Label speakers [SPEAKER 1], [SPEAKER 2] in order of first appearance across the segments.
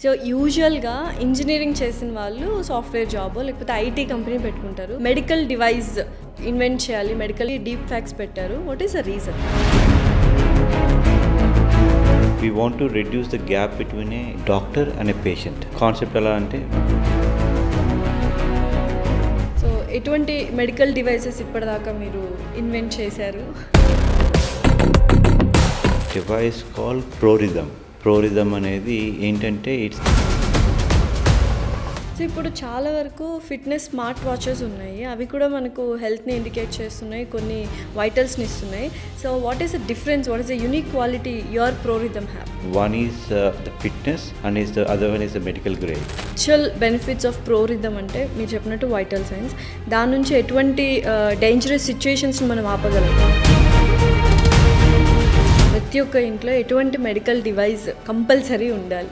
[SPEAKER 1] So యూజువల్గా engineering చేసిన వాళ్ళు సాఫ్ట్వేర్ జాబ్ లేకపోతే ఐటీ కంపెనీ పెట్టుకుంటారు. మెడికల్ డివైస్ ఇన్వెంట్ చేయాలి, మెడికల్ డీప్ ఫ్యాక్స్ పెట్టారు. What is the reason?
[SPEAKER 2] We want to reduce the gap between a doctor and a patient. Concept ఎలా అంటే
[SPEAKER 1] so ఎటువంటి మెడికల్ డివైసెస్ ఇప్పటిదాకా మీరు ఇన్వెంట్ చేశారు?
[SPEAKER 2] Device call ProRithm. ProRithm అనేది ఏంటంటే ఇట్స్
[SPEAKER 1] సో ఇప్పుడు చాలా వరకు ఫిట్నెస్ స్మార్ట్ వాచెస్ ఉన్నాయి, అవి కూడా మనకు హెల్త్ని ఇండికేట్ చేస్తున్నాయి, కొన్ని వైటల్స్ని ఇస్తున్నాయి. So what is the difference, what is the unique quality your ProRithm have?
[SPEAKER 2] One is the fitness and is the other one is the medical grade.
[SPEAKER 1] Actual benefits of ProRithm అంటే మీరు చెప్పినట్టు vital science, దాని నుంచి ఎటువంటి dangerous సిచ్యుయేషన్స్ని మనం ఆపగలం. ప్రతి ఒక్క ఇంట్లో ఎటువంటి మెడికల్ డివైస్ కంపల్సరీ ఉండాలి.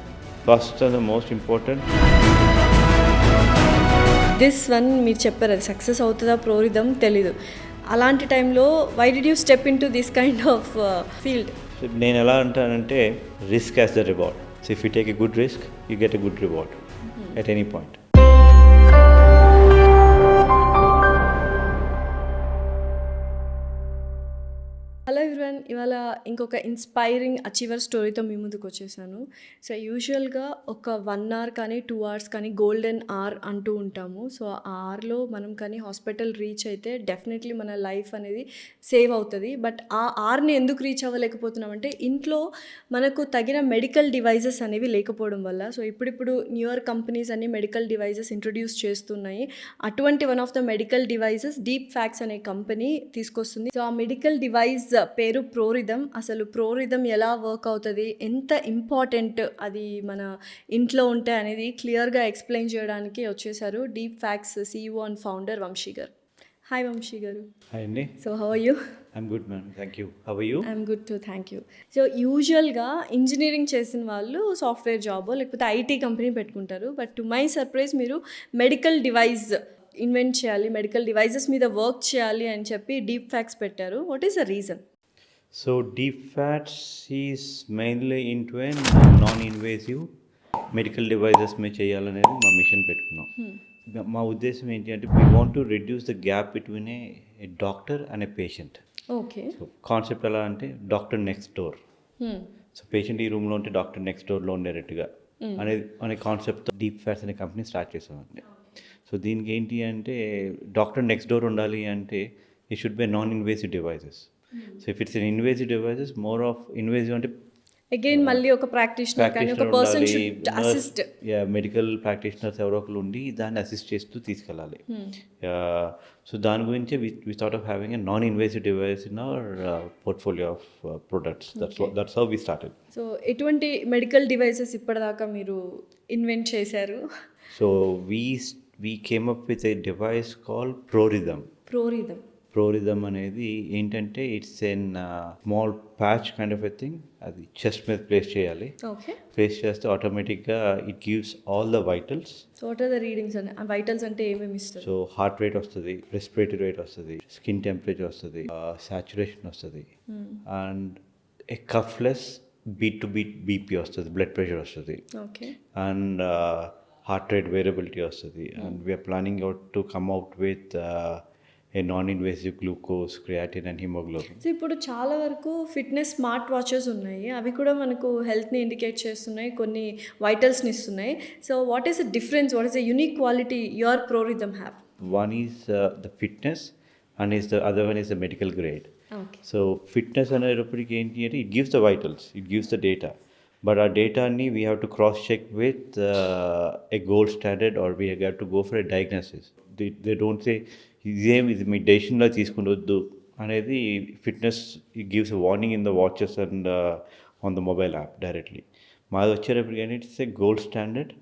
[SPEAKER 2] First and the most important
[SPEAKER 1] this one మీరు చెప్పారు, అది సక్సెస్ అవుతుందా ProRithm తెలీదు. అలాంటి టైంలో why did you step into this kind of field?
[SPEAKER 2] నేను ఎలా అంటానంటే risk as the reward. So if you take a good risk you get a good reward at any point.
[SPEAKER 1] Hello everyone, ఇవాళ ఇంకొక inspiring achiever స్టోరీతో మీ ముందుకు వచ్చేసాను. So యూజువల్గా ఒక 1 hour కానీ 2 hours కానీ గోల్డెన్ అవర్ అంటూ ఉంటాము. సో ఆ అవర్లో మనం కానీ హాస్పిటల్ రీచ్ అయితే డెఫినెట్లీ మన లైఫ్ అనేది సేవ్ అవుతుంది. బట్ ఆ అవర్ని ఎందుకు రీచ్ అవ్వలేకపోతున్నామంటే ఇంట్లో మనకు తగిన మెడికల్ డివైజెస్ అనేవి లేకపోవడం వల్ల. సో ఇప్పుడిప్పుడు న్యూయర్ కంపెనీస్ అన్ని మెడికల్ డివైజెస్ ఇంట్రొడ్యూస్ చేస్తున్నాయి. అటువంటి one of the medical devices deep facts అనే కంపెనీ తీసుకొస్తుంది. సో ఆ మెడికల్ డివైస్ పేరు ProRithm. అసలు ProRithm ఎలా వర్క్ అవుతుంది, ఎంత ఇంపార్టెంట్ అది మన ఇంట్లో ఉంటే అనేది క్లియర్గా ఎక్స్ప్లెయిన్ చేయడానికి వచ్చేసారు deep facts CEO and founder Vamsi garu. Hi Vamsi garu.
[SPEAKER 2] Hi అండి.
[SPEAKER 1] So how are you?
[SPEAKER 2] I'm good ma'am, thank you. How are you?
[SPEAKER 1] I'm good too, thank you. So యూజువల్గా ఇంజనీరింగ్ చేసిన వాళ్ళు సాఫ్ట్వేర్ జాబ్ లేకపోతే ఐటీ కంపెనీ పెట్టుకుంటారు. But to my surprise మీరు medical device invent చేయాలి, medical devices మీద work చేయాలి అని చెప్పి డీప్ ఫ్యాక్స్ పెట్టారు. What is the reason?
[SPEAKER 2] So deep fats is mainly into A non invasive medical devices మీద చేయాలనేది మా మిషన్ పెట్టుకున్నాం. మా ఉద్దేశం ఏంటి అంటే we want to reduce the gap between A doctor and A patient.
[SPEAKER 1] Okay.
[SPEAKER 2] So concept ఎలా అంటే doctor next door. So patient ఈ రూమ్లో ఉంటే డాక్టర్ నెక్స్ట్ డోర్లో ఉండేటట్టుగా అనే కాన్సెప్ట్తో డీప్ ఫ్యాట్స్ అనే కంపెనీ స్టార్ట్ చేసామండి. సో దీనికి ఏంటి అంటే డాక్టర్ నెక్స్ట్ డోర్ ఉండాలి అంటే it should be non invasive devices. So if it's an invasive devices more of invasive అంటే
[SPEAKER 1] అగైన్ మళ్ళీ ఒక ప్రాక్టీషనర్ కానీ ఒక person should assist.
[SPEAKER 2] Medical practitioners ఎవరో ఒకరు ఉండి దాన్ని అసిస్ట్ చేస్తూ తీసుకెళ్ళాలి. సో దాని గురించి we thought of having a non invasive device in our portfolio of products. That's how we started.
[SPEAKER 1] So ఎటువంటి మెడికల్ డివైసెస్ ఇప్పటిదాకా మీరు ఇన్వెంట్ చేశారు?
[SPEAKER 2] So we came up with a device called ProRithm. ProRithm అనేది ఏంటంటే it's an small patch kind of a thing. అది chest మీద place చేయాలి.
[SPEAKER 1] Okay.
[SPEAKER 2] Place చేస్తే ఆటోమేటిక్గా it gives all the vitals.
[SPEAKER 1] So what are the readings and vitals అంటే ఏమేమి ఇస్తారు?
[SPEAKER 2] సో హార్ట్ రేట్ వస్తుంది, రెస్పిరేటరీ రేట్ వస్తుంది, స్కిన్ టెంపరేచర్ వస్తుంది, సాచురేషన్ వస్తుంది, and a cuffless beat to beat BP వస్తుంది, బ్లడ్ ప్రెషర్ వస్తుంది,
[SPEAKER 1] okay,
[SPEAKER 2] and heart rate variability వస్తుంది. And we're planning out to come out with a non invasive glucose, creatinine and haemoglobin.
[SPEAKER 1] So ఇప్పుడు చాలా వరకు fitness smart watches ఉన్నాయి, అవి కూడా మనకు హెల్త్ని ఇండికేట్ చేస్తున్నాయి, కొన్ని వైటల్స్ని ఇస్తున్నాయి. So what is the difference, what is the unique quality your ProRithm have?
[SPEAKER 2] One is the fitness and is the other one is the medical grade.
[SPEAKER 1] Okay.
[SPEAKER 2] So fitness అనేటప్పటికి ఏంటి అంటే it gives the vitals, it gives the data. But ఆ డేటాని we have to cross check with a gold standard or we have to go for a diagnosis. They don't say ఇది మీ డెసిషన్లో తీసుకుండొద్దు అనేది. Fitness it gives a warning in the watches and on the mobile app directly. మాది వచ్చేటప్పటికి కానీ it's a gold standard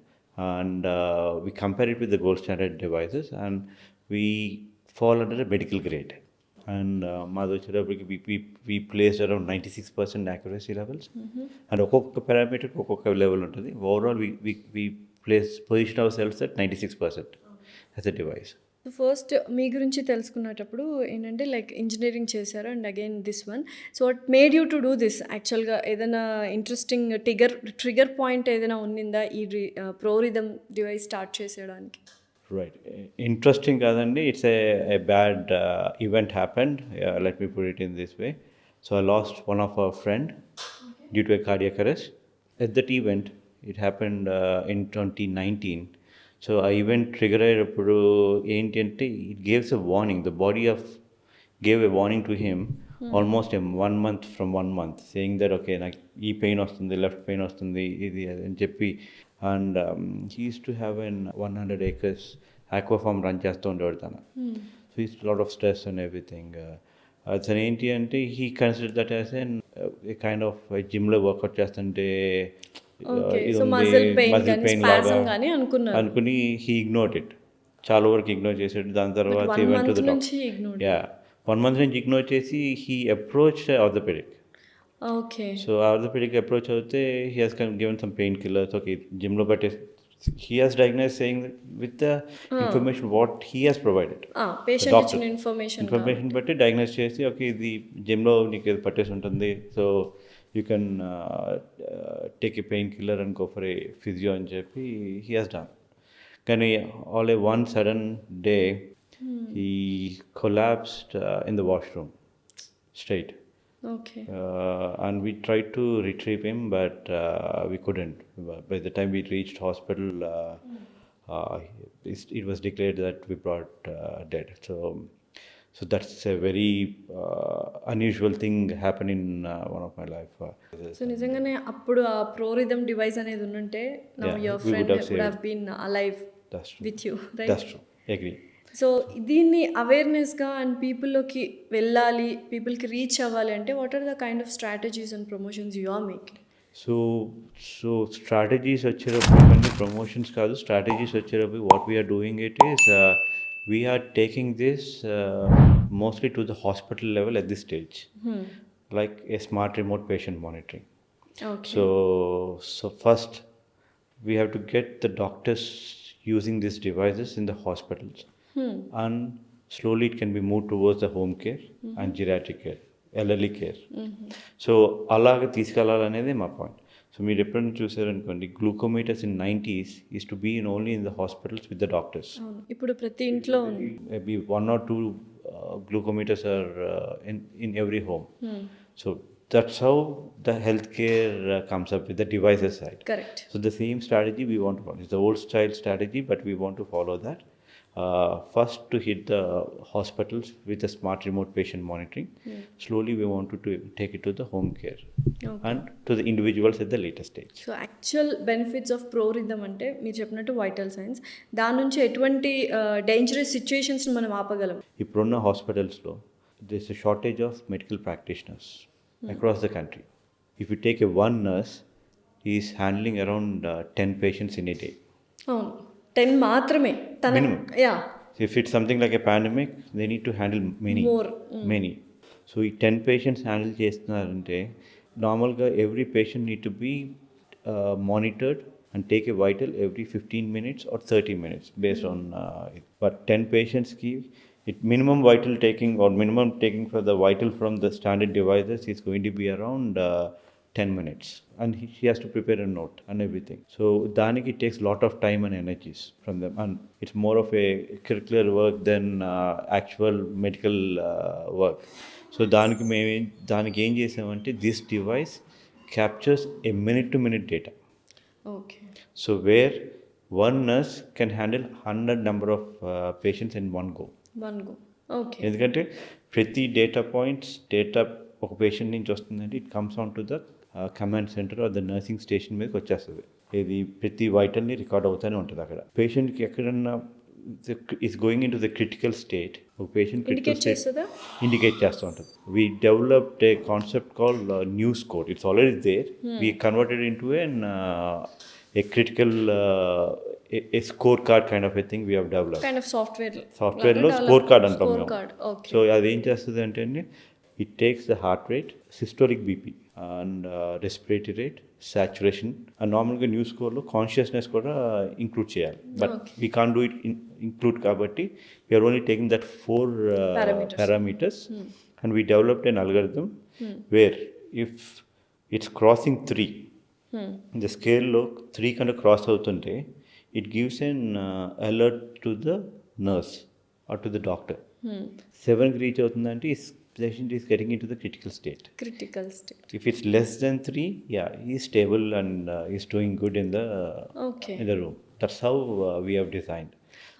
[SPEAKER 2] and we compare it with the gold standard devices and we fall under a medical grade. And మాది వచ్చేటప్పటికి we placed around 96% accuracy levels. And ఒక్కొక్క పారామీటర్కి ఒక్కొక్క level ఉంటుంది. Overall we position ourselves at 96% as a device.
[SPEAKER 1] First మీ గురించి తెలుసుకునేటప్పుడు ఏంటంటే లైక్ ఇంజినీరింగ్ చేశారు and again this one. So what made you to do this? యాక్చువల్‌గా ఏదైనా ఇంట్రెస్టింగ్ ట్రిగ్గర్ పాయింట్ ఏదైనా ఉన్నిందా ఈ ప్రోరిథమ్ డివైస్ స్టార్ట్ చేసేయడానికి?
[SPEAKER 2] Right. Interesting కాదండి. It's a bad event happened. Let me put it in this way. So I lost one of our friend due to a cardiac arrest. At that event, it happened in 2019. So ఆ event trigger అయ్యేటప్పుడు ఏంటి అంటే it gaves a warning. The body of gave a warning to him almost a 1 month from 1 month, saying that okay, నాకు ఈ pain వస్తుంది, left pain వస్తుంది, ఇది అది అని చెప్పి. And he use to have an 100 acres aqua farm run చేస్తూ ఉండేవాడు తను. So is lot of stress and everything. అతను ఏంటి అంటే he consider that as N kind of జిమ్లో వర్కౌట్ చేస్తుంటే
[SPEAKER 1] ఓకే.
[SPEAKER 2] ఇది
[SPEAKER 1] సో
[SPEAKER 2] ఉంది
[SPEAKER 1] మజిల్ పెయిన్
[SPEAKER 2] మజిల్
[SPEAKER 1] కానీ
[SPEAKER 2] పెయిన్
[SPEAKER 1] స్పాజమ్
[SPEAKER 2] లాగా
[SPEAKER 1] గాని అనుకున్నారు.
[SPEAKER 2] అనుకుని హీ ఇగ్నోర్డ్ ఇట్. చాలా వరకు ఇగ్నోర్ చేసాడు. దాని
[SPEAKER 1] బట్
[SPEAKER 2] తర్వాత
[SPEAKER 1] 1
[SPEAKER 2] he went to
[SPEAKER 1] month
[SPEAKER 2] the doctor.
[SPEAKER 1] నుంచి ఇగ్నోర్డ్.
[SPEAKER 2] యా 1 month నుంచి ఇగ్నోర్ చేసి he approach orthopaedic.
[SPEAKER 1] Okay.
[SPEAKER 2] So orthopaedic approach అవుతే he has given some painkillers. Okay జిమ్లో బట్టే he has diagnose saying with the information what he has provided.
[SPEAKER 1] Patient
[SPEAKER 2] doctor
[SPEAKER 1] ఇచ్చిన information
[SPEAKER 2] information బట్టి డయాగ్నైజ్ చేసి okay ఇది జిమ్లో నీకు ఏది పట్టేసి ఉంటుంది, so you can take a painkiller and go for a physio అని చెప్పి హీ హాస్ డన్. కానీ all A one sudden day he collapsed in the washroom straight.
[SPEAKER 1] Okay.
[SPEAKER 2] And we tried to retrieve him, but we couldn't. By the time we reached hospital, it was declared that we brought dead. So that's a very unusual thing happened in one of my life.
[SPEAKER 1] సో నిజంగానే అప్పుడు ఆ ProRithm device అనేది ఉండుంటే now
[SPEAKER 2] Yeah,
[SPEAKER 1] your
[SPEAKER 2] we
[SPEAKER 1] friend
[SPEAKER 2] would have
[SPEAKER 1] would
[SPEAKER 2] saved.
[SPEAKER 1] Have been alive
[SPEAKER 2] That's true.
[SPEAKER 1] With you, right?
[SPEAKER 2] That's true. Agree.
[SPEAKER 1] So దీన్ని అవేర్నెస్గా and పీపుల్లోకి వెళ్ళాలి, పీపుల్కి రీచ్ అవ్వాలి అంటే what are the kind of strategies and promotions you are making?
[SPEAKER 2] So strategies వచ్చేటప్పుడు ఇవన్నీ promotions కాదు. స్ట్రాటజీస్ వచ్చేటప్పుడు what we're doing it is we're taking this mostly to the hospital level at this stage, like A smart remote patient monitoring.
[SPEAKER 1] Okay.
[SPEAKER 2] So first we have to get the doctors using these devices in the hospitals. And slowly it can be moved towards the home care and geriatric care, elderly care. So అలాగే తీసుకెళ్ళాలనేది మా point. So మీరు ఎప్పుడైనా చూసారనుకోండి, glucometers in 90s use to be in only in the hospitals with the doctors.
[SPEAKER 1] అవును, ఇప్పుడు ప్రతి ఇంట్లో ఉంది.
[SPEAKER 2] Maybe 1 or 2 glucometers are in every home. So that's how the healthcare comes up with the devices side.
[SPEAKER 1] Correct.
[SPEAKER 2] So the same strategy we want to follow. It's the old style strategy, but we want to follow that. First to hit the hospitals with a smart remote patient monitoring. Slowly we want to take it to the home care and to the individuals at the later stage.
[SPEAKER 1] So actual benefits of ProRithm అంటే మీరు చెప్పినట్టు vital science, దాని నుంచి ఎటువంటి dangerous సిచ్యుయేషన్స్ని మనం ఆపగలం?
[SPEAKER 2] ఇప్పుడున్న హాస్పిటల్స్లో there's a shortage of medical practitioners across the country. If you take one nurse, he is handling around 10 patients in a day.
[SPEAKER 1] అవును, 10 మాత్రమే తన.
[SPEAKER 2] Minimum.
[SPEAKER 1] Yeah.
[SPEAKER 2] If it's something like a pandemic, they need to handle
[SPEAKER 1] More.
[SPEAKER 2] many. So ఈ 10 patients handle చేస్తున్నారంటే నార్మల్గా every patient need to be monitored and take a vital every 15 minutes or 30 minutes based on it. But 10 patients ki it minimum vital taking or minimum taking for the vital from the standard devices is going to be around 10 minutes, and she has to prepare a note and everything. So daniki it takes lot of time and energies from them, and it's more of a curricular work than actual medical work. So daniki em chesamante this device captures a minute to minute data.
[SPEAKER 1] Okay.
[SPEAKER 2] So where one nurse can handle 100 number of patients in one go.
[SPEAKER 1] Okay.
[SPEAKER 2] ఎందుకంటే ప్రతి data data ఒక patient నుంచి వస్తుందంటే it comes on to the command centre or the nursing station మీదకి వచ్చేస్తుంది. ఇది ప్రతి వైటల్ని record అవుతూనే ఉంటుంది అక్కడ. పేషెంట్కి ఎక్కడన్నా is going in to the critical state, ఒక పేషెంట్ క్రిటికల్ స్టేట్ ఇండికేట్ చేస్తూ ఉంటుంది. We developed a concept call news code. It's already there. We converted in to a critical a scorecard kind of a thing we have developed.
[SPEAKER 1] Kind of
[SPEAKER 2] software లో scorecard అంటాం మేము.
[SPEAKER 1] Okay.
[SPEAKER 2] So అది ఏం చేస్తుంది అంటే అండి, it takes the heart rate, systolic BP, and respiratory rate, saturation, and నార్మల్గా న్యూస్ స్కోర్లో కాన్షియస్నెస్ కూడా ఇంక్లూడ్ చేయాలి. But we can do it include కాబట్టి we're only taking that 4 parameters and we developed an algorithm where if it's crossing 3, the scale of 3 kind of cross అవుతుంటే it gives an alert to the nurse or to the doctor. 7కి reach అవుతుందంటే patient is getting into the critical state. If it's less than 3, yeah, he's stable and he's doing good in the room. That's how we have designed.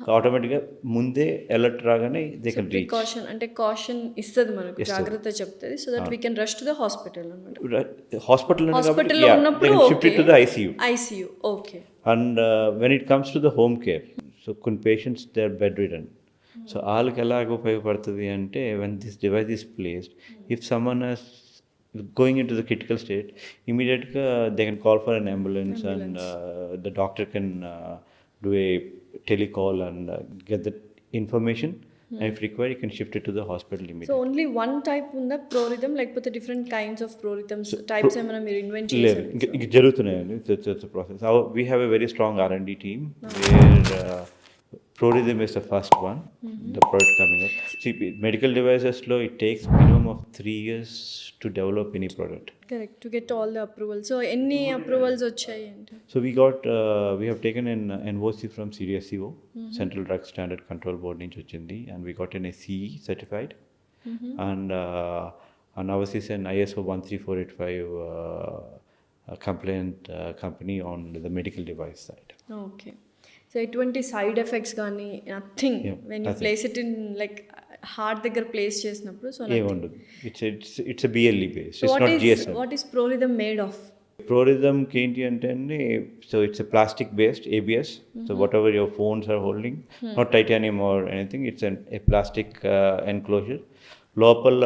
[SPEAKER 2] So automatically ముందే alert రాగానే they can reach.
[SPEAKER 1] Precaution అంటే caution ఇస్తుంది మనకు, జాగ్రత్త చెప్తుంది, so that we can rush to the hospital అన్నమాట.
[SPEAKER 2] హాస్పిటల్లో
[SPEAKER 1] ఉన్నప్పుడు
[SPEAKER 2] they can shift it to the
[SPEAKER 1] ICU. Okay.
[SPEAKER 2] And when it comes to the home care, so కొన్ని patients they are bed ridden. So వాళ్ళకి ఎలాగ ఉపయోగపడుతుంది అంటే when this device is placed, if someone is going into the critical state, immediately they can call for an ambulance. And the doctor can do a telecall and get the information. And if required, you can shift it to the hospital immediately.
[SPEAKER 1] So only one type ఉందా ProRithm, లేకపోతే different kinds of ProRithyms types ఏమైనా మీరు invent చేశారు?
[SPEAKER 2] ఇంకా జరుగుతున్నాయండి. It's a process. We have a very strong R&D team where ProRithm is the first one, the product coming up. See, medical devices lo it takes minimum of 3 years to develop any product.
[SPEAKER 1] Correct, to get all the approvals. So any approvals వచ్చాయి అంటే?
[SPEAKER 2] So we have taken an NOC from CDSCO, Central Drug Standard Control Board నుంచి వచ్చింది, and we got an CE certified. And ours is an ISO 13485 compliant company on the medical device side.
[SPEAKER 1] Okay. So ఎటువంటి side effects కానీ nothing when you place it in like heart దగ్గర place చేసినప్పుడు? So
[SPEAKER 2] ఏముండదు. It's BLE based, it's not GSM.
[SPEAKER 1] What is ProRithm made of?
[SPEAKER 2] ProRithamకి ఏంటి అంటే అండి, so it's a plastic based ABS. So whatever your phones are holding, not titanium or anything, it's a plastic enclosure. లోపల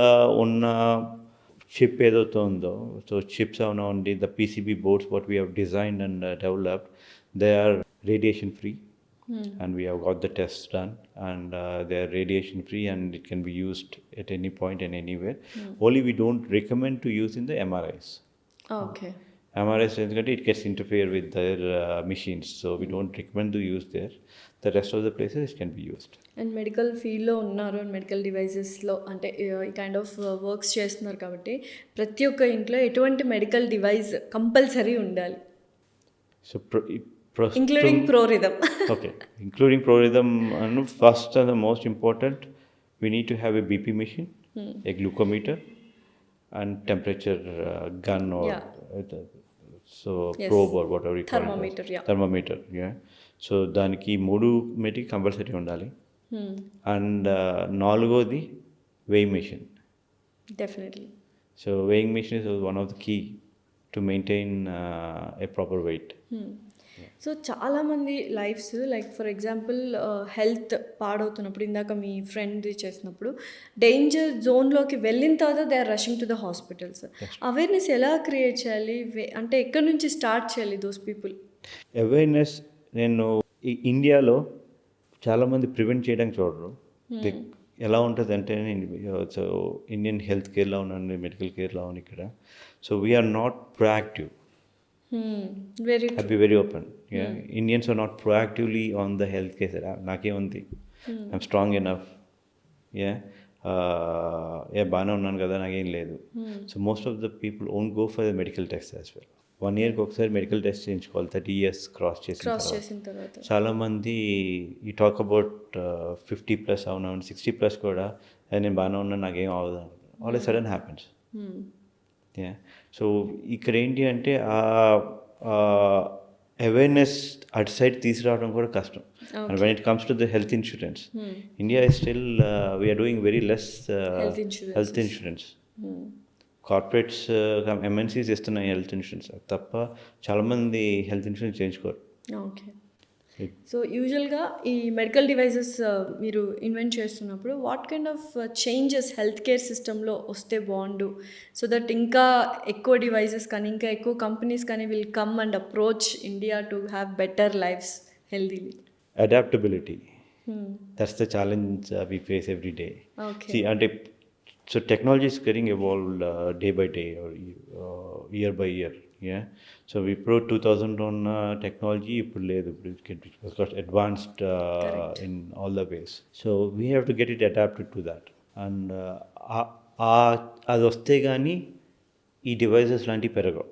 [SPEAKER 2] ఉన్న chip ఏదైతే ఉందో, so chips అవునా ఉండి the PCB boards what we have designed and developed, they are radiation free. And we have got the tests done, and they are radiation free and it can be used at any point and anywhere. Only we don't recommend to use in the MRIs.
[SPEAKER 1] Okay.
[SPEAKER 2] MRIs, it gets interfere with their machines, so we don't recommend to use there. The rest of the places it can be used.
[SPEAKER 1] And medical ఫీల్డ్లో ఉన్నారు, and medical డివైజెస్లో అంటే ఈ kind of works చేస్తున్నారు కాబట్టి ప్రతి ఒక్క ఇంట్లో ఎటువంటి మెడికల్ డివైస్ కంపల్సరీ ఉండాలి?
[SPEAKER 2] So
[SPEAKER 1] including ProRithm.
[SPEAKER 2] Okay, including ProRithm, and first and the most important, we need to have a BP machine, a glucometer, and temperature gun or probe or whatever you call
[SPEAKER 1] thermometer,
[SPEAKER 2] it. Thermometer, yeah. So దానికి 3 మెటి compulsory ఉండాలి. And నాలుగోది weighing machine.
[SPEAKER 1] Definitely.
[SPEAKER 2] So weighing machine is one of the key to maintain a proper weight.
[SPEAKER 1] So చాలామంది lives like for example health పాడవుతున్నప్పుడు, ఇందాక మీ friend చేసినప్పుడు danger జోన్లోకి వెళ్ళిన తర్వాత they are rushing to the hospitals. Awareness ఎలా create చేయాలి అంటే ఎక్కడి నుంచి స్టార్ట్ చేయాలి దోస్ పీపుల్?
[SPEAKER 2] అవేర్నెస్ నేను ఇండియాలో చాలామంది ప్రివెంట్ చేయడానికి చూడరు. ఎలా ఉంటుంది అంటే, సో ఇండియన్ హెల్త్ కేర్లో ఉన్నాను, మెడికల్ కేర్లో ఉన్నాను ఇక్కడ. So we're not proactive. I'll be very open. Yeah, Indians are not proactively on the healthcare side. Naake undi, I'm strong enough. Yeah, baana unnanu kada, nakem ledu. So most of the people won't go for the medical test as well. 1 year ki okkasari medical test చేయించుకోవాలి, 30 years cross చేసిన తర్వాత. చాలా మంది ఈ talk about 50+ అవునా 60+ కూడా నేను బాగానే ఉన్నాను, నాకేం అవ్వదు, all a sudden happens. Yeah, so ఇక్కడ ఏంటి అంటే అవేర్నెస్ అటు సైడ్ తీసుకురావడం కూడా కష్టం. And when it comes to the health insurance, India is still we're doing very less health insurance. Corporates MNCs ఇస్తున్నాయి హెల్త్ ఇన్సూరెన్స్ తప్ప చాలామంది హెల్త్ ఇన్సూరెన్స్ చేయించుకోరు.
[SPEAKER 1] ఓకే. సో యూజువల్గా ఈ మెడికల్ డివైజెస్ మీరు ఇన్వెంట్ చేస్తున్నప్పుడు what kind of changes health care సిస్టంలో వస్తే బాగుండు, సో దట్ ఇంకా ఎక్కువ డివైజెస్ కానీ ఇంకా ఎక్కువ కంపెనీస్ కానీ will come and approach India to have better lifes healthily?
[SPEAKER 2] Adaptability, that's the challenge we face every day.
[SPEAKER 1] Okay.
[SPEAKER 2] అంటే So technology is getting evolved day by day or year by year. Yeah. So we pro 2000 on technology, ఇప్పుడు లేదు, ఇప్పుడు it got advanced
[SPEAKER 1] Correct.
[SPEAKER 2] in all the ways. So we have to get it adapted to that. And అది వస్తే కానీ ఈ devices లాంటివి పెరగవు.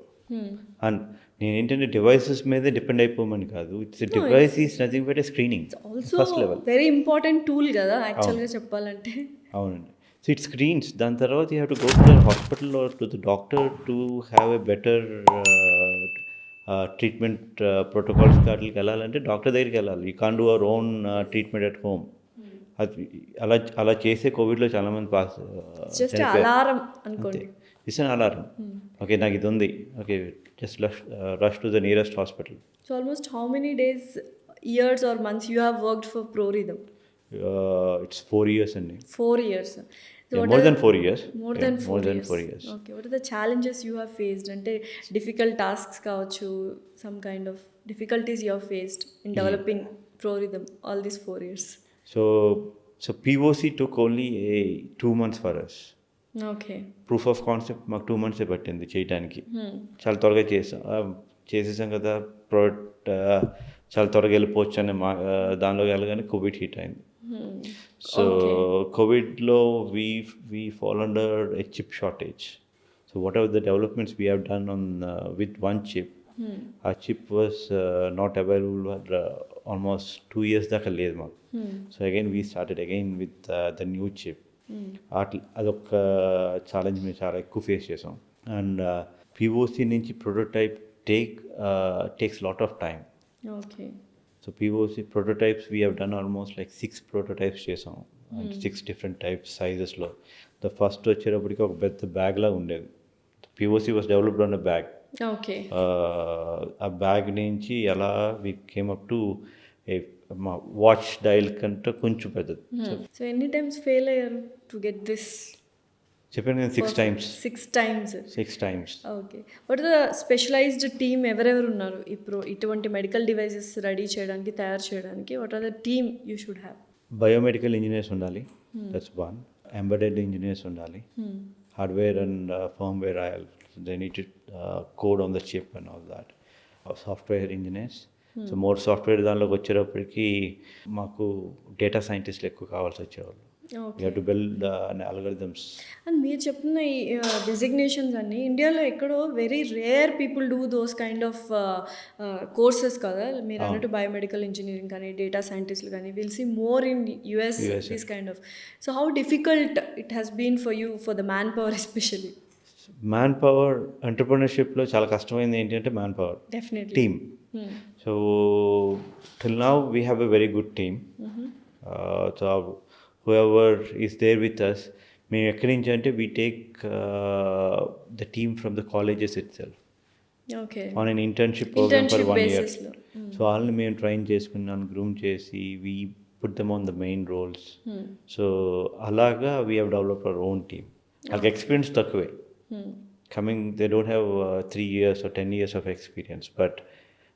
[SPEAKER 2] And నేను ఏంటంటే డివైసెస్ మీదే డిపెండ్ అయిపోమని కాదు. It's device is nothing but a screening
[SPEAKER 1] also
[SPEAKER 2] first level.
[SPEAKER 1] Very important tool కదా యాక్చువల్గా చెప్పాలంటే.
[SPEAKER 2] అవునండి. So it screens. దాని తర్వాత you have to go to the hospital or to the doctor to have a better treatment protocols వాటికి వెళ్ళాలంటే doctor దగ్గరికి వెళ్ళాలి. You can do our own treatment at home. అది అలా చేసే కోవిడ్లో చాలామంది పాస్
[SPEAKER 1] జస్ట్ అలారం అనుకోండి.
[SPEAKER 2] It's an alarm. ఓకే, నాకు ఇది ఉంది, okay, just rush to the nearest hospital.
[SPEAKER 1] So almost how many days, years or months you have worked for ProRithm?
[SPEAKER 2] It's 4 years అండి.
[SPEAKER 1] 4 years. So
[SPEAKER 2] More than 4 years.
[SPEAKER 1] More than 4
[SPEAKER 2] years.
[SPEAKER 1] Okay. What are the challenges you have faced? అంటే difficult tasks కావచ్చు, some kind of difficulties you have faced in developing ProRithm all these 4 years.
[SPEAKER 2] So POC took only 2 months for us.
[SPEAKER 1] Okay.
[SPEAKER 2] Proof of concept మాకు 2 months పట్టింది చేయడానికి. చాలా త్వరగా చేసేసాం కదా, product చాలా త్వరగా వెళ్ళిపోవచ్చు అని దానిలోకి వెళ్ళగానే కోవిడ్ హిట్ అయింది. సో కోవిడ్లో we fall under a chip shortage. So whatever the developments we have done on with one chip, ఆ chip was not available almost 2 years దాకా లేదు మాకు. So again we started again with the new chip. అదొక challenge మేము చాలా ఎక్కువ face చేసాం. And P O C నుంచి prototype takes lot of time.
[SPEAKER 1] Okay.
[SPEAKER 2] So POC prototypes we have done almost like 6 prototypes చేసాం. and 6 different types sizesలో. The first వచ్చేటప్పటికి ఒక పెద్ద బ్యాగ్ లాగా ఉండేది. POC was developed on a bag.
[SPEAKER 1] Okay.
[SPEAKER 2] ఆ bag నుంచి ఎలా we came up to a watch dial కంటే కొంచెం పెద్దది.
[SPEAKER 1] So any times fail అయ్యారు to get this?
[SPEAKER 2] చెప్పాను నేను 6 times.
[SPEAKER 1] 6 times.
[SPEAKER 2] 6 times.
[SPEAKER 1] Okay. What the specialized team ఎవరెవరు ఉన్నారు ఇప్పుడు ఇటువంటి మెడికల్ డివైసెస్ రెడీ చేయడానికి, తయారు చేయడానికి? What are the team you should have?
[SPEAKER 2] Biomedical engineers ఉండాలి, దట్స్ వన్. ఎంబెడెడ్ ఇంజనీర్స్ ఉండాలి, hardware and firmware they need to code on the chip and all that. Software engineers. So more software దానిలోకి వచ్చేటప్పటికి మాకు data సైంటిస్ట్లు ఎక్కువ కావాల్సి వచ్చేవాళ్ళు.
[SPEAKER 1] Okay.
[SPEAKER 2] You have to build algorithms.
[SPEAKER 1] And మీరు చెప్తున్న ఈ డిజిగ్నేషన్స్ అన్ని ఇండియాలో ఎక్కడో very rare people do those kind of courses కదా. మీరు అన్నట్టు బయోమెడికల్ ఇంజనీరింగ్ కానీ, డేటా సైంటిస్ట్లు కానీ, will see more in US this kind of. So how difficult it has been for you, for the manpower especially?
[SPEAKER 2] Manpower ఎంటర్ప్రినర్షిప్లో చాలా కష్టమైంది ఏంటంటే manpower,
[SPEAKER 1] definitely
[SPEAKER 2] team. So till now we have a very good team. So whoever is there with us, మేము ఎక్కడి నుంచి అంటే we take the team from the colleges itself.
[SPEAKER 1] Okay.
[SPEAKER 2] On an internship program for 1 year. So వాళ్ళని మేము train చేసుకున్నాను, groom చేసి we put them on the main roles. So అలాగా we have developed our own team. వాళ్ళకి experience తక్కువే. Coming, they don't have 3 years or 10 years of experience, but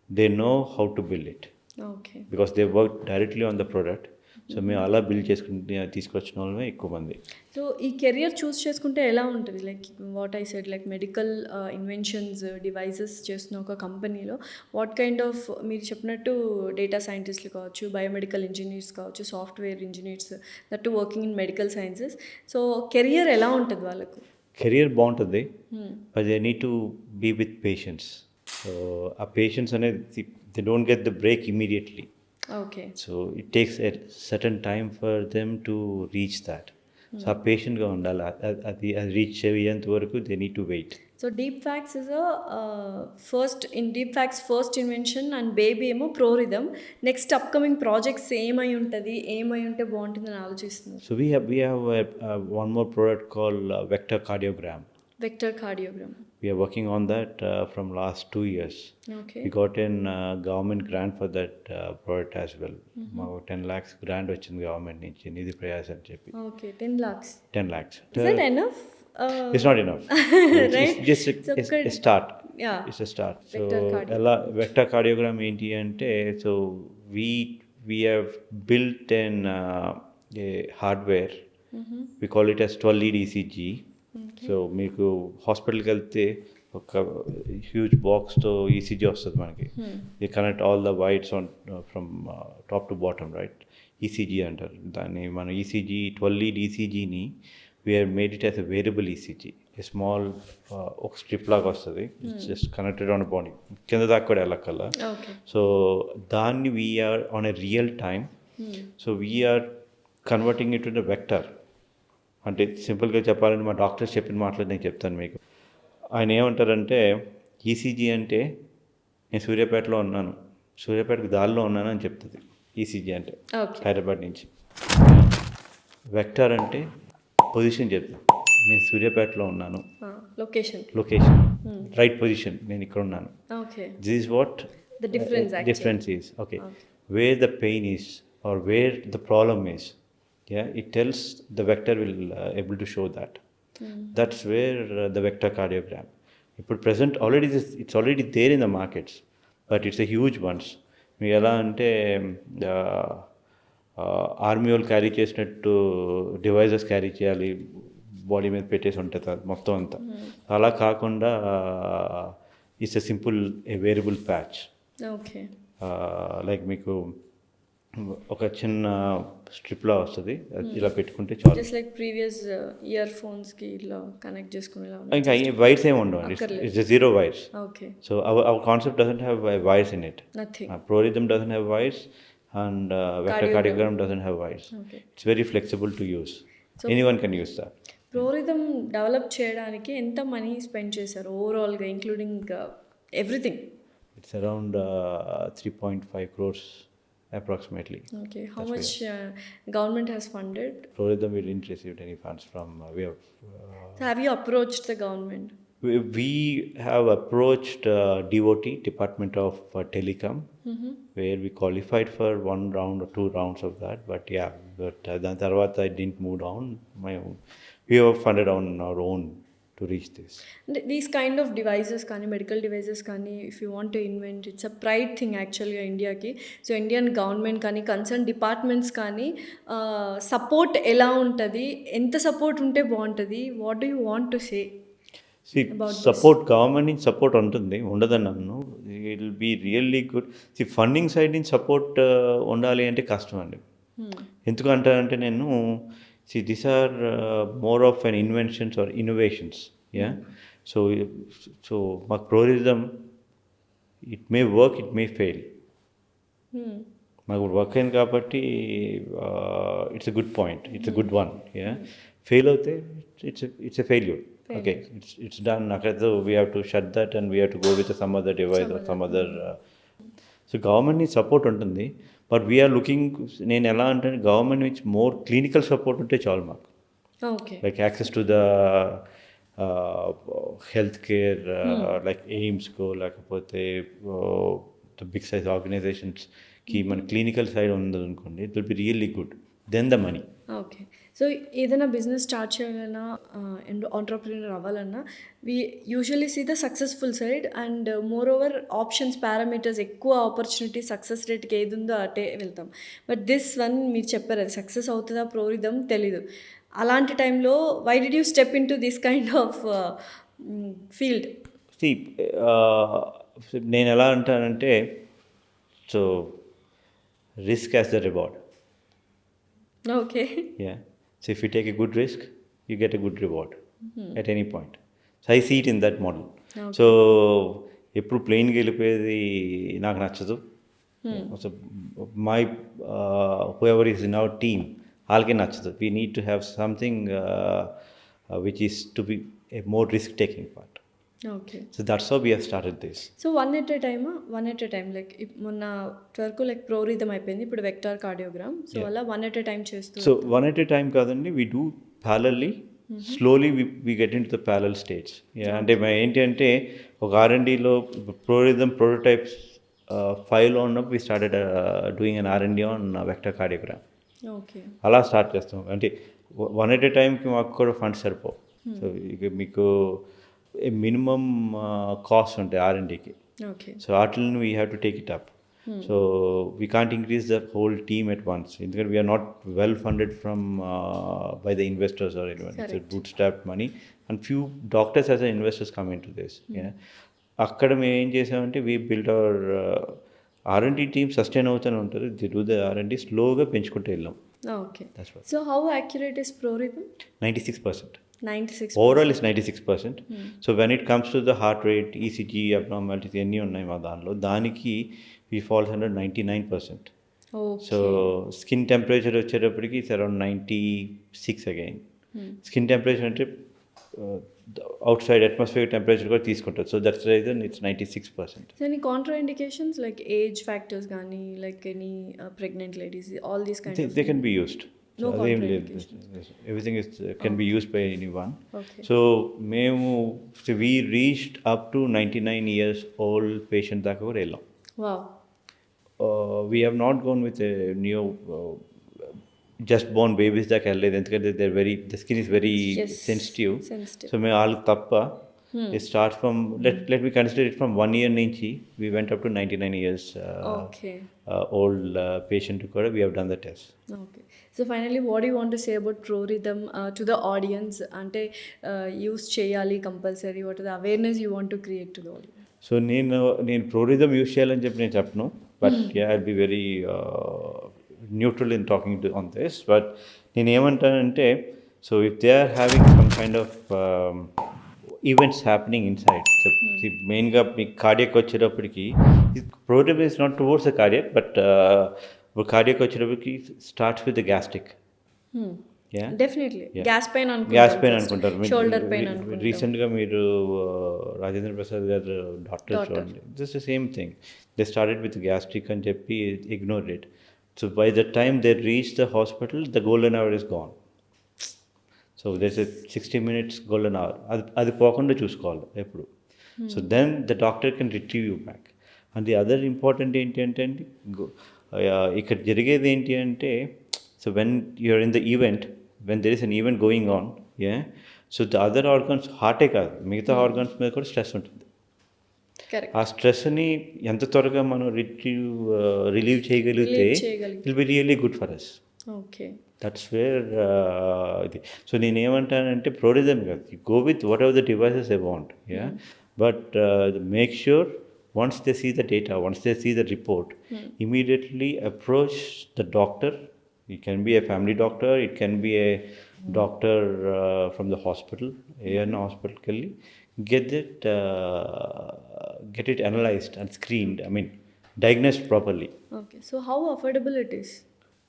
[SPEAKER 2] they know how to build it.
[SPEAKER 1] Okay.
[SPEAKER 2] Because they work directly on the product. So మేము అలా build చేసుకుంటే తీసుకొచ్చిన వాళ్ళమే ఎక్కువ మంది.
[SPEAKER 1] So ఈ కెరియర్ చూస్ చేసుకుంటే ఎలా ఉంటుంది? Like what I said, like medical inventions, devices చేస్తున్న ఒక కంపెనీలో వాట్ కైండ్ ఆఫ్, మీరు చెప్పినట్టు డేటా సైంటిస్ట్లు కావచ్చు, బయోమెడికల్ ఇంజనీర్స్ కావచ్చు, software engineers, that to working in medical sciences. So career ఎలా ఉంటుంది వాళ్ళకు?
[SPEAKER 2] కెరియర్ బాగుంటుంది, but they need to be with patience. So ఆ పేషెన్స్ అనేది they don't get the break immediately.
[SPEAKER 1] Okay.
[SPEAKER 2] So it takes a certain time for them to reach that. So ఆ పేషెంట్గా ఉండాలి. అది reach అయ్యేంత వరకు they need to wait.
[SPEAKER 1] So deep facts is deep facts first invention and baby ఏమో ProRithm. Next upcoming projects ఏమై ఉంటుంది, ఏమై ఉంటే బాగుంటుందని ఆలోచిస్తున్నారు?
[SPEAKER 2] So we have one more product called vector cardiogram.
[SPEAKER 1] Vector cardiogram.
[SPEAKER 2] We are working on that from last 2 years.
[SPEAKER 1] Okay.
[SPEAKER 2] We got a government grant for that product as well. 10 lakhs grant వచ్చింది government నుంచి, నిధి ప్రయాస్ అని చెప్పి.
[SPEAKER 1] Okay, 10 lakhs.
[SPEAKER 2] 10 lakhs.
[SPEAKER 1] Is that enough?
[SPEAKER 2] It's not enough.
[SPEAKER 1] Right?
[SPEAKER 2] It's just a start.
[SPEAKER 1] Yeah.
[SPEAKER 2] It's a start.
[SPEAKER 1] Vector
[SPEAKER 2] So ఎలా vector cardiogram ఏంటి అంటే, so we have built a hardware We call it as 12 lead ECG. So మీకు హాస్పిటల్కి వెళ్తే ఒక huge బాక్స్తో ECG వస్తుంది మనకి. You connect all the wires on from top to bottom, right? ECG అంటారు దాన్ని. మన ఈసీజీ 12 లీడ్ ఈసీజీని we're made it as a wearable ECG. A small ఒక స్ట్రిప్ లాగా వస్తుంది, జస్ట్ కనెక్టెడ్ ఆన్ బాడీ, కింద దాకా కూడా వెళ్ళక్కల్లా. సో దాన్ని we're on a real time. So we're converting it to the vector. అంటే సింపుల్గా చెప్పాలంటే మా డాక్టర్స్ చెప్పిన మాటలు నేను చెప్తాను మీకు. ఆయన ఏమంటారంటే ఈసీజీ అంటే నేను సూర్యాపేటలో ఉన్నాను, సూర్యాపేటకు దారిలో ఉన్నాను అని చెప్తుంది ఈసీజీ అంటే, హైదరాబాద్ నుంచి. వెక్టర్ అంటే పొజిషన్ చెప్తాను, నేను సూర్యాపేటలో ఉన్నాను, లొకేషన్ రైట్ పొజిషన్, నేను ఇక్కడ ఉన్నాను. This is what the difference is. Okay, where the pain is or where the problem is, it tells the vector will able to show that. That's where the vector cardiogram. ఇప్పుడు present already it's already there in the markets, but it's a huge ones. మీరు ఎలా అంటే army వాళ్ళు carry చేసినట్టు devices carry చేయాలి, body మీద పెట్టేసి ఉంటుంది మొత్తం అంతా. అలా కాకుండా it's a simple A variable patch. Like మీకు ఒక చిన్న స్ట్రిప్లా వస్తుంది, ఇలా పెట్టుకుంటే చాలు.
[SPEAKER 1] Just like previous ear phones కి ఇలా కనెక్ట్ చేసుకునేలా.
[SPEAKER 2] ఇంకా వైర్స్ ఏమి ఉండవు, it's zero wires. So our concept doesn't have wires in it. ProRithm doesn't have wires and vector cardiogram doesn't have wires. It's very flexible to use. Anyone can use that.
[SPEAKER 1] ProRithm develop చేయడానికి ఎంత money spend చేశారు ఓవరాల్గా including everything?
[SPEAKER 2] It's around 3.5 crores approximately.
[SPEAKER 1] Okay, how much government has funded?
[SPEAKER 2] ProRithm, we didn't receive any funds from
[SPEAKER 1] So have you approached the government?
[SPEAKER 2] We have approached DOT, Department of Telecom, where we qualified for 1 round or 2 rounds of that, but then tarvata I didn't move on my own. We have funded on our own to reach this.
[SPEAKER 1] These kind of devices కానీ medical devices కానీ if you want to invent, it's a pride thing యాక్చువల్గా ఇండియాకి. So Indian government కానీ concern departments కానీ support ఎలా ఉంటుంది, ఎంత support ఉంటే బాగుంటుంది? What do you want to say?
[SPEAKER 2] Support government నుంచి సపోర్ట్ ఉంటుంది, ఉండదని నన్ను. It will be really good. Funding side నుంచి సపోర్ట్ ఉండాలి అంటే కష్టం అండి. ఎందుకంటే నేను these are more of an inventions or innovations. So my ProRithm, it may work, it may fail. మాకు వర్క్ అయింది కాబట్టి it's a good point, it's a good one. Fail అవుతే it's a failure. Okay, it's done. Nakadu, we have to shut that and we have to go with some other device or some other. So government needs support ఉంటుంది, but we are looking. నేను ఎలా అంటే government నుంచి more clinical support ఉంటే చాలు మాకు. Like access to the health care, like ఎయిమ్స్కో లేకపోతే ద బిగ్ సైజ్ ఆర్గనైజేషన్స్కి మన క్లినికల్ సైడ్ ఉందనుకోండి, it will be really good. Then the money.
[SPEAKER 1] Okay, so ఏదైనా బిజినెస్ స్టార్ట్ చేయాలన్నా, ఆంటర్ప్రీనర్ అవ్వాలన్నా, we usually see the successful side and moreover options, parameters, ఎక్కువ opportunity, success రేట్కి ఏది ఉందో అటే వెళ్తాం. బట్ దిస్ వన్ మీరు చెప్పారు, అది సక్సెస్ అవుతుందా ProRithm తెలీదు. అలాంటి టైంలో why did you step into this kind of field?
[SPEAKER 2] నేను ఎలా అంటానంటే, so risk as the reward.
[SPEAKER 1] Okay.
[SPEAKER 2] So if you take a good risk, you get a good reward at any point. So I see it in that model. So ఎప్పుడు ప్లెయిన్కి వెళ్ళిపోయేది నాకు నచ్చదు. So my whoever is in our team, వాళ్ళకి నచ్చదు. We need to have something which is to be a more risk taking part.
[SPEAKER 1] Okay.
[SPEAKER 2] So that's how we have started this.
[SPEAKER 1] So one at a time, like మొన్న వరకు like ProRithm అయిపోయింది, ఇప్పుడు vector cardiogram. So అలా one at a time చేస్తూ.
[SPEAKER 2] So one at a time కాదండి, we do parallelly. Slowly we get into the parallel stage. అంటే ఏంటి అంటే ఒక R&Dలో ProRithm prototypes ఫైల్లో ఉన్నప్పుడు we started doing an R&D on vector cardiogram.
[SPEAKER 1] Okay.
[SPEAKER 2] అలా స్టార్ట్ చేస్తాం. అంటే వన్ ఎట్ ఎ టైంకి మాకు కూడా ఫండ్స్ సరిపోవు. సో ఇక మీకు మినిమం కాస్ట్ ఉంటాయి R&Dకి. సో వాటిని we have to take it up. So we can't increase the whole team at once. We are not well funded from by the investors or anyone. It's a
[SPEAKER 1] Correct.
[SPEAKER 2] bootstrapped money, and few doctors as investors come into this. Yeah, అక్కడ మేము ఏం చేసామంటే we built our R&D team sustain అవుతూనే ఉంటుంది. They do the R&D స్లోగా పెంచుకుంటూ వెళ్ళాం.
[SPEAKER 1] Okay.
[SPEAKER 2] That's what.
[SPEAKER 1] So how accurate is ProRithm?
[SPEAKER 2] 96%.
[SPEAKER 1] 96%.
[SPEAKER 2] Overall is 96%. So when it comes to the heart rate, ECG, abnormalities, ఎన్ని ఉన్నాయి మా దానిలో దానికి we falls under 99%.
[SPEAKER 1] Okay.
[SPEAKER 2] So skin temperature వచ్చేటప్పటికి it's around 96 again. Skin temperature అంటే outside atmosphere temperature కూడా తీసుకుంటుంది. So that's reason it's 96%.
[SPEAKER 1] So any contraindications like age factors కానీ like any pregnant ladies, all these kind of
[SPEAKER 2] They can be used.
[SPEAKER 1] No
[SPEAKER 2] So అదేం లేదు.
[SPEAKER 1] contraindications.
[SPEAKER 2] Everything is can be used by anyone.
[SPEAKER 1] Okay.
[SPEAKER 2] So మేము we reached up to 99 years old patient దాకా కూడా వెళ్ళాం.
[SPEAKER 1] Wow.
[SPEAKER 2] We have not gone with a new just born babies దాకా వెళ్ళలేదు, ఎందుకంటే the skin is very
[SPEAKER 1] Yes.
[SPEAKER 2] sensitive.
[SPEAKER 1] Sensitive.
[SPEAKER 2] So మేము వాళ్ళకి తప్ప it starts from let me consider it from 1 year నుంచి we went up to 99 years
[SPEAKER 1] Okay.
[SPEAKER 2] old patient కూడా we have done the test.
[SPEAKER 1] Okay. So finally, what do you want to say about ProRithm to the audience? అంటే use చేయాలి compulsory. What the awareness you want to create to the audience?
[SPEAKER 2] So నేను ProRithm use చేయాలని చెప్పి నేను చెప్పను, but I'll be very neutral in talking on this. But నేను ఏమంటానంటే, so if they are having some kind of events happening inside, మెయిన్గా మీకు cardiac వచ్చేటప్పటికి ProRithm is not towards the cardiac, but cardiac వచ్చేటప్పటికి starts with the gastric.
[SPEAKER 1] Definitely
[SPEAKER 2] Yeah.
[SPEAKER 1] Gas pain
[SPEAKER 2] gas pain అనుకుంటారు.
[SPEAKER 1] Shoulder pain అనుకుంటారు.
[SPEAKER 2] రీసెంట్గా మీరు Rajendra Prasad garu doctor చూడండి, this the same thing. They started with gastric అని చెప్పి ignore it. So by the time they reach the hospital, the golden hour is gone. So there's a 60 minutes golden hour. అది పోకుండా చూసుకోవాలి ఎప్పుడు. So then the doctor can retrieve you back. And the other important ఏంటి అంటే అండి, ఇక్కడ జరిగేది ఏంటి అంటే, so when you're in the event, when there is an event going on, so the other organs, హార్టే కాదు మిగతా ఆర్గన్స్ మీద కూడా స్ట్రెస్ ఉంటుంది.
[SPEAKER 1] కరెక్ట్.
[SPEAKER 2] ఆ స్ట్రెస్ని ఎంత త్వరగా మనం రిలీవ్ చేయగలిగితే will be really good for us.
[SPEAKER 1] Okay.
[SPEAKER 2] That's where ఇది. సో నేనేమంటానంటే, ProRithm కాదు, go with whatever the devices they want, but make sure once they see the data, once they see the report, immediately approach the doctor. It can be a family doctor, it can be a doctor from the hospital, AN hospital. Get it analyzed and screened, diagnosed properly.
[SPEAKER 1] Okay, so how affordable it is,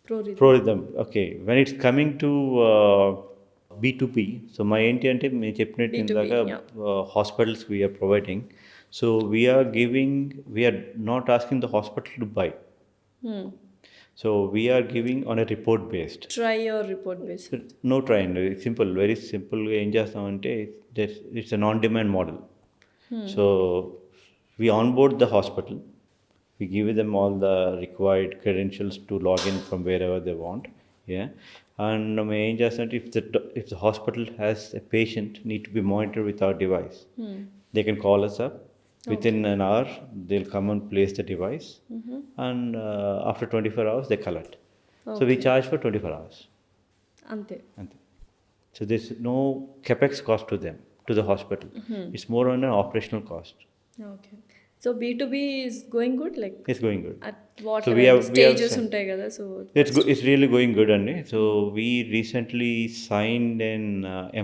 [SPEAKER 2] ProRithm? Okay, when it's coming to B2B, so my ఏంటి అంటే నేను చెప్పినట్టు ఇందాక hospitals we are providing. So we are not asking the hospital to buy. So we are giving on a report based.
[SPEAKER 1] Try your report based.
[SPEAKER 2] No try and simple, very simple. ఏం చేస్తామంటే, it's an on-demand model. So we onboard the hospital. We give them all the required credentials to log in from wherever they want. And ఏం చేస్తామంటే, if the hospital has a patient need to be monitored with our device, they can call us up. Within an hour, they'll come and place the device, and after 24 hours, they collect. Okay. So we charge for 24 hours.
[SPEAKER 1] Ante.
[SPEAKER 2] So there's no capex cost to them, to the hospital. It's more on an operational cost.
[SPEAKER 1] Okay. So B2B is going good, like
[SPEAKER 2] it's going good.
[SPEAKER 1] at what
[SPEAKER 2] so
[SPEAKER 1] stages ఉంటాయి కదా, so
[SPEAKER 2] it's really going good, and so we recently signed an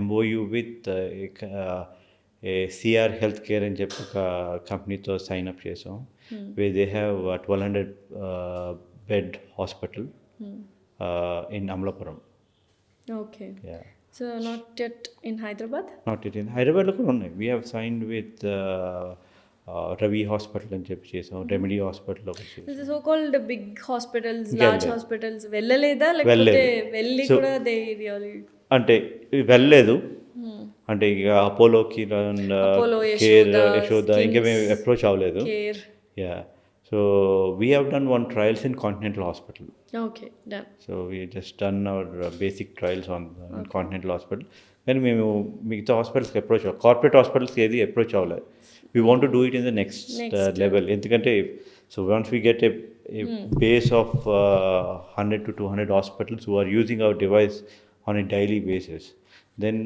[SPEAKER 2] MOU with a CR Healthcare అని చెప్పి ఒక కంపెనీతో sign up చేసాం. where they have 1200 bed hospital in Amlapuram.
[SPEAKER 1] Okay.
[SPEAKER 2] Yeah.
[SPEAKER 1] So not yet in Hyderabad?
[SPEAKER 2] Not yet in Hyderabad లో కూడా ఉన్నాయి. We have signed with Ravi Hospital అని చెప్పి చేసాం, Remedy Hospital ఒకటి చేసాం.
[SPEAKER 1] This is so called big hospitals, large hospitals వెళ్ళలేదా, లేకపోతే వెళ్ళి కూడా they really
[SPEAKER 2] అంటే వెళ్ళలేదు, అంటే ఇక అపోలోకి కేర్, యశోద ఇంకా మేము అప్రోచ్ అవ్వలేదు. So we have done one trials in Continental Hospital.
[SPEAKER 1] Okay, done.
[SPEAKER 2] So we just done our basic trials on Continental Hospital. కానీ మేము మిగతా హాస్పిటల్స్కి అప్రోచ్ కార్పొరేట్ హాస్పిటల్స్కి ఏది అప్రోచ్ అవ్వలేదు. We want to do it in the next level. ఎందుకంటే So once we get a base of 100 to 200 hospitals who are using our device on a daily basis, then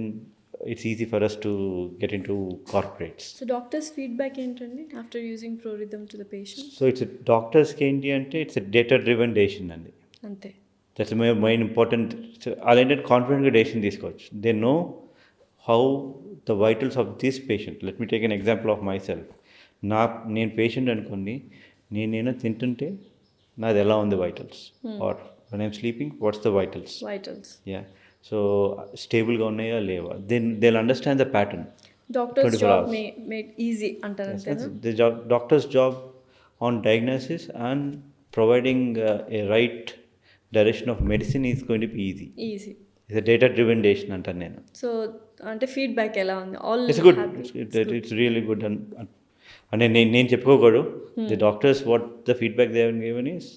[SPEAKER 2] it's easy for us to get into corporates.
[SPEAKER 1] So doctors feedback ఏంటండి after using ProRithm to the patient?
[SPEAKER 2] So it's a డాక్టర్స్కి ఏంటి అంటే it's a data driven decision అండి.
[SPEAKER 1] అంతే.
[SPEAKER 2] That's main important. వాళ్ళు ఏంటంటే కాన్ఫిడెంట్గా decision తీసుకోవచ్చు. They know how the vitals of this patient. Let me take an example of myself. నేను పేషెంట్ అనుకోండి, నేనేనా తింటుంటే నాది ఎలా ఉంది vitals, or when I'm sleeping what's the vitals. Yeah, so స్టేబుల్గా ఉన్నాయా లేవా, they understand the pattern.
[SPEAKER 1] Doctors job made easy అంటారు అంతేనా?
[SPEAKER 2] The doctor's job on diagnosis and providing a right direction of medicine is going to be easy. It's a data driven decision అంటాను నేను.
[SPEAKER 1] So అంటే feedback ఎలా ఉంది? All
[SPEAKER 2] it's good, it's really good. అంటే నేను చెప్పుకోకూడదు. The doctors what the feedback they have given is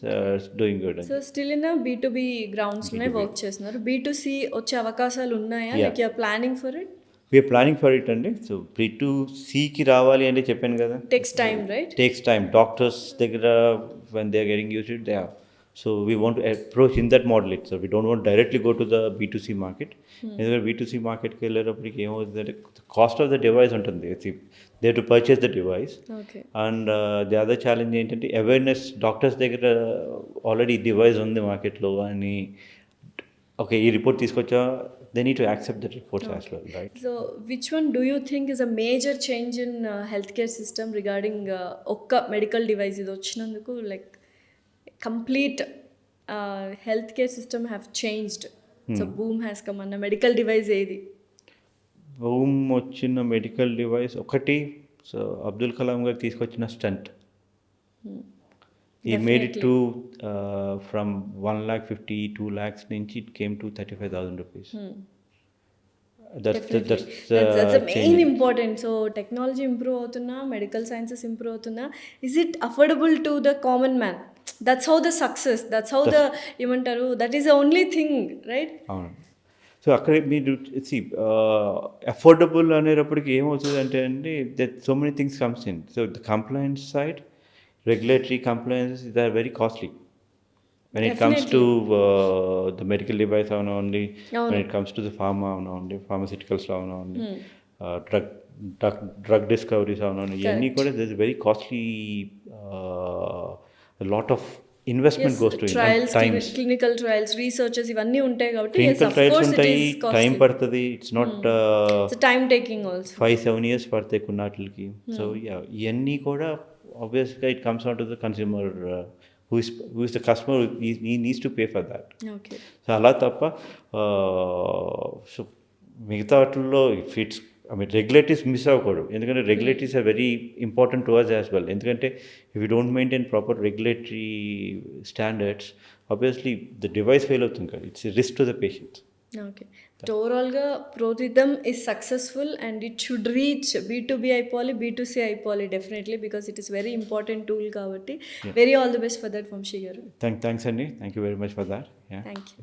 [SPEAKER 2] doing good.
[SPEAKER 1] So still in B2B గ్రౌండ్స్లోనే work చేస్తున్నారు. B2C వచ్చే అవకాశాలు ఉన్నాయా? Like you are planning for it?
[SPEAKER 2] We're planning for it అండి. So B2Cకి రావాలి అంటే చెప్పాను కదా,
[SPEAKER 1] takes time, right?
[SPEAKER 2] Takes time. Doctors దగ్గర when they are getting used to it, they are. So we want to approach in that model itself. We don't want directly go to the B2C market. ఎందుకంటే B2C మార్కెట్కి వెళ్ళేటప్పటికి ఏమవుతుందంటే cost of the device ఉంటుంది. They to purchase the device. And the other challenge ఏంటంటే awareness. Doctors దగ్గర already device ఉంది మార్కెట్లో అని, ఓకే ఈ రిపోర్ట్ తీసుకొచ్చా, they need to accept the reports as well, right?
[SPEAKER 1] So which one do you think is a major change in healthcare system regarding okka medical device idu vachinanduku, like complete healthcare system have changed? So boom has come on a medical device edi
[SPEAKER 2] boom వచ్చిన medical device ఒకటి. So Abdul Kalam గారు తీసుకొచ్చిన stunt. He made it to from 1,50,000, 2 lakhs నుంచి it came to 35,000 rupees. That's
[SPEAKER 1] a main important. So technology improve అవుతున్నా, medical sciences improve అవుతున్నా, is it affordable to the common man? That's how the success, that's how the ఏమంటారు, that is the only thing, right?
[SPEAKER 2] అవును. So అక్కడ మీరు affordable అనేటప్పటికి ఏమవుతుంది అంటే అండి, that so many things comes in. So the complaint side, regulatory compliances, they are very costly when it comes to the medical device only, when it comes to the pharma only, pharmaceuticals only, drug discoveries only, any kuda there is very costly, a lot of investment goes to
[SPEAKER 1] trials,
[SPEAKER 2] times,
[SPEAKER 1] clinical trials, researches ivanni untayi kabatti,
[SPEAKER 2] clinical trials untayi, time padtadi. It's not
[SPEAKER 1] it's time taking also
[SPEAKER 2] 5-7 years padtayi kunnatliki. So yeah, iyanni kuda obviously it comes down to the consumer, who is the customer. He needs to pay for that.
[SPEAKER 1] Okay.
[SPEAKER 2] So అలా తప్ప so మిగతా వాటిల్లో if it's రెగ్యులేటరీస్ miss అవ్వకూడదు. ఎందుకంటే regulatories are very important to us as well. ఎందుకంటే if you don't maintain proper regulatory standards, obviously the device fail అవుతుంది కదా, it's risk to the patients.
[SPEAKER 1] Okay. ఓవరాల్గా ProRithm is successful and it should reach B2B అయిపోవాలి, B2C అయిపోవాలి definitely, because it is very important tool కాబట్టి. Very all the best for that Vamshi గారు.
[SPEAKER 2] Thanks అండి. Thank you very much for that.
[SPEAKER 1] Thank you.